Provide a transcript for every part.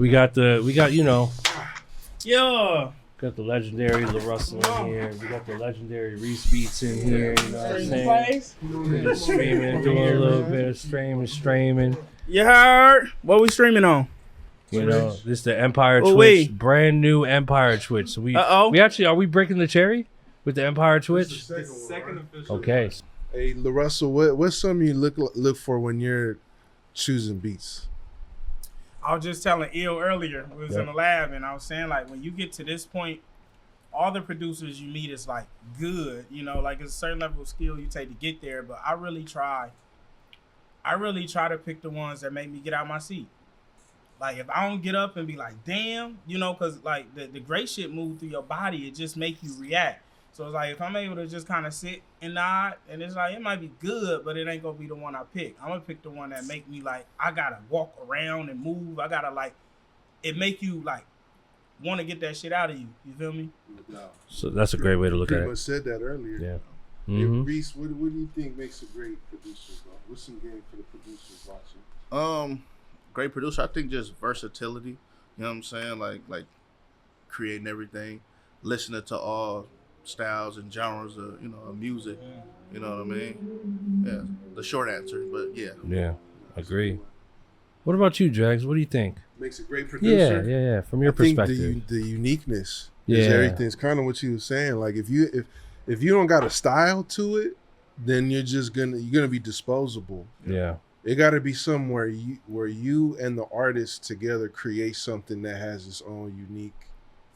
We got Yeah. Got the legendary Larussell in here. We got the legendary ReeceBeats in here. You know what I'm saying? Just streaming, doing a little bit of streaming. You heard? What we streaming on? You know, this is the Empire Twitch, brand new Empire Twitch. So we actually, are we breaking the cherry with the Empire Twitch? The second official. Okay. Hey, Larussell, what's something you look for when you're choosing beats? I was just telling Ill earlier, we was in the lab, and I was saying, like, when you get to this point, all the producers you meet is, like, good. You know, like, it's a certain level of skill you take to get there, but I really try to pick the ones that make me get out my seat. Like, if I don't get up and be like, damn, you know, because, like, the great shit move through your body. It just make you react. So it's like, if I'm able to just kind of sit and nod, and it's like, it might be good, but it ain't going to be the one I pick. I'm going to pick the one that make me, like, I got to walk around and move. I got to, like, it make you, like, want to get that shit out of you. You feel me? No. So that's a great way to look at it. Pretty much said that earlier. Yeah. Hey, Reece, what do you think makes a great producer, bro? What's some game for the producers watching? Great producer, I think just versatility. You know what I'm saying? Like creating everything, listening to all styles and genres of of music. You know what I mean? Yeah, the short answer, but yeah. Yeah, agree. What about you, Dregs? What do you think? Makes a great producer. Yeah. From your perspective, think the uniqueness is everything. It's kind of what you were saying. Like if you don't got a style to it, then you're gonna be disposable. Yeah. It got to be somewhere where you and the artist together create something that has its own unique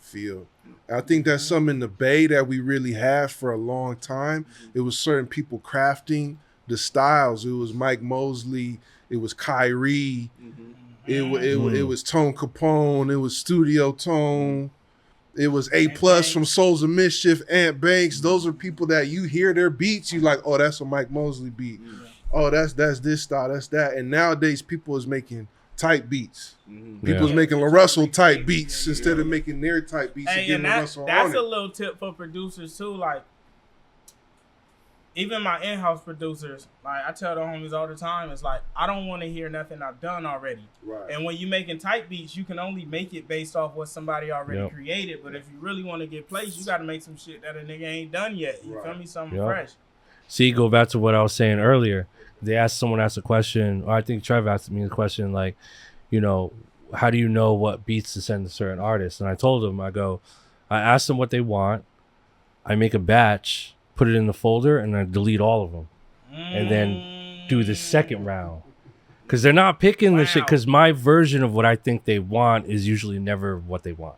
feel. I think that's something in the Bay that we really had for a long time. It was certain people crafting the styles. It was Mike Mosley. It was Kyrie. It was Tone Capone. It was Studio Tone. It was A+ from Souls of Mischief, Ant Banks. Those are people that you hear their beats, you like, oh, that's a Mike Mosley beat. Oh, that's this style, that's that. And nowadays, people is making type beats. People's making Larussell type beats instead of making their type beats and getting Larussell on it. That's a little tip for producers too. Like, even my in-house producers, like I tell the homies all the time, it's like, I don't want to hear nothing I've done already. Right. And when you making type beats, you can only make it based off what somebody already created. But if you really want to get placed, you got to make some shit that a nigga ain't done yet. You feel me? Something fresh. See, go back to what I was saying earlier. Someone asked a question, or I think Trev asked me a question, like, how do you know what beats to send to certain artists? And I told him, I ask them what they want, I make a batch, put it in the folder, and I delete all of them, and then do the second round. Because they're not picking the shit, because my version of what I think they want is usually never what they want.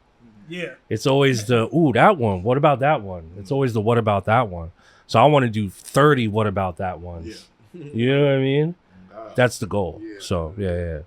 Yeah. It's always the, that one, what about that one? It's always the what about that one. So I want to do 30 what about that ones. Yeah. You know what I mean? That's the goal. Yeah. So yeah.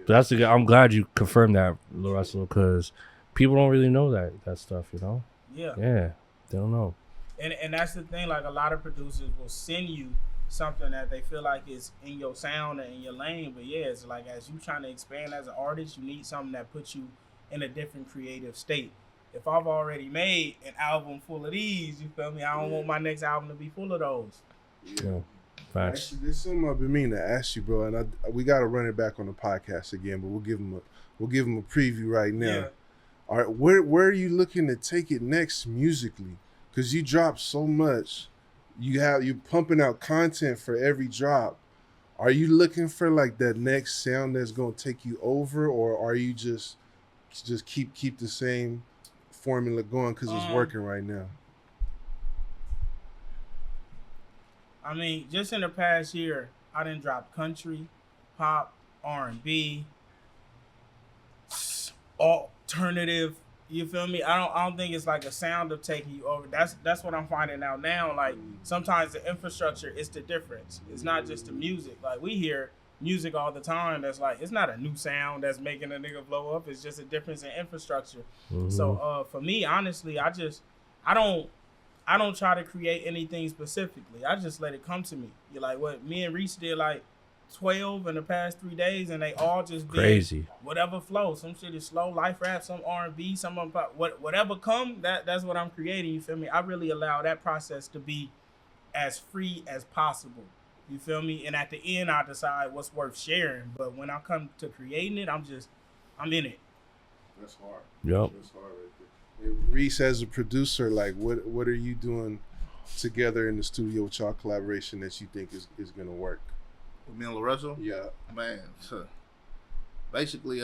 But I'm glad you confirmed that, Larussell, because people don't really know that stuff, Yeah. Yeah, they don't know. And that's the thing. Like, a lot of producers will send you something that they feel like is in your sound and in your lane. But yeah, it's like, as you trying to expand as an artist, you need something that puts you in a different creative state. If I've already made an album full of these, you feel me? I don't want my next album to be full of those. Yeah. Facts. Actually, there's something I've been meaning to ask you, bro, and we got to run it back on the podcast again, but we'll give them a preview right now. Yeah. All right, where are you looking to take it next musically? Because you drop so much, you're pumping out content for every drop. Are you looking for like that next sound that's gonna take you over, or are you just keep the same formula going because it's working right now? I mean, just in the past year, I done dropped country, pop, R&B, alternative. You feel me? I don't think it's like a sound of taking you over. That's what I'm finding out now. Like, sometimes the infrastructure is the difference. It's not just the music. Like, we hear music all the time that's like, it's not a new sound that's making a nigga blow up. It's just a difference in infrastructure. So for me, honestly, I don't try to create anything specifically. I just let it come to me. You're like, what me and Reece did, like 12 in the past 3 days, and they all just crazy. Whatever flow. Some shit is slow, life rap, some R&B, some pop. Whatever come, that's what I'm creating. You feel me? I really allow that process to be as free as possible. You feel me? And at the end, I decide what's worth sharing. But when I come to creating it, I'm in it. That's hard. Yep. That's hard right there. And Reece, as a producer, like what are you doing together in the studio with y'all collaboration that you think is gonna work? With me and Larussell? Yeah. Man, so basically,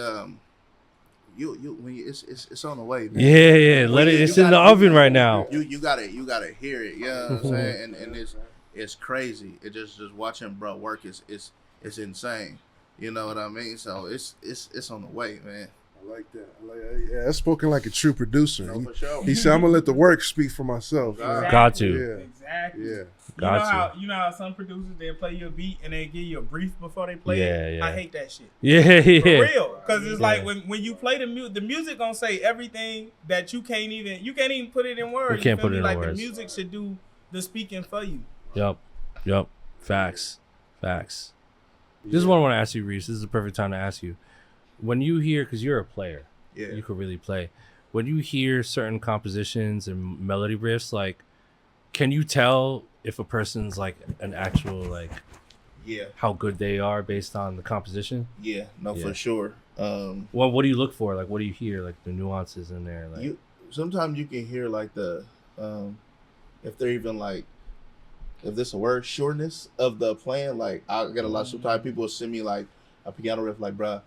you when it's on the way, man. Yeah. Let it. It's in the oven right now. You gotta hear it. You know what I'm saying? And it's crazy. It just watching bro work is insane. You know what I mean? So it's on the way, man. I like that. Yeah, that's spoken like a true producer. No, for sure. He said, "I'm gonna let the work speak for myself." Exactly. Got to. Yeah. Exactly. Yeah. You know how some producers, they'll play you a beat and they give you a brief before they play it? Yeah. I hate that shit. Yeah. For real. Because it's like when you play the music gonna say everything that you can't even put it in words. You can't feel put me? it in like words. The music should do the speaking for you. Yep. Facts. This is what I want to ask you, Reece. This is the perfect time to ask you. When you hear, because you're a player, you could really play. When you hear certain compositions and melody riffs, like, can you tell if a person's like an actual, like, how good they are based on the composition? Yeah, for sure. Well, what do you look for? Like, what do you hear? Like the nuances in there. Like, sometimes you can hear like the if they're even like, if this a word, shortness of the playing. Like I get a lot. Sometimes people will send me like a piano riff, like, bruh,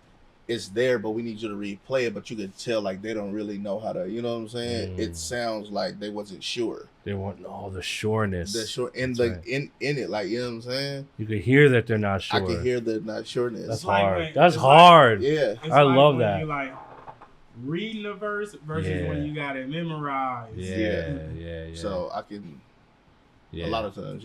it's there, but we need you to replay it. But you can tell like they don't really know how to. You know what I'm saying? It sounds like they wasn't sure. They want the sureness. The short in the in it, like, you know what I'm saying? You could hear that they're not sure. I can hear the not sureness. That's like hard. That's hard. Yeah, I love that. You like reading the verse versus when you got it memorized. Yeah. So I can. A lot of times,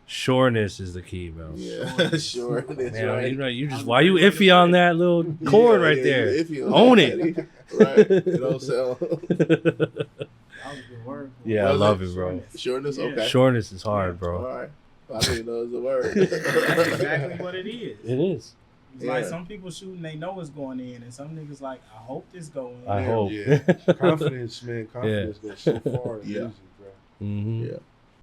Sureness is the key, bro. Yeah, sure. Man, right. you just why you iffy on that little chord right there? Own it. Right. You know what I'm saying? That was a good word. Yeah, I love it, bro. Sureness, okay. Sureness is hard, bro. All right. I didn't even know it was a word. That's exactly what it is. It is. It's like some people shooting, they know it's going in, and some niggas like, I hope this going in. I hope. Yeah. Confidence, man. Confidence goes so far in music, bro. Mm-hmm. Yeah.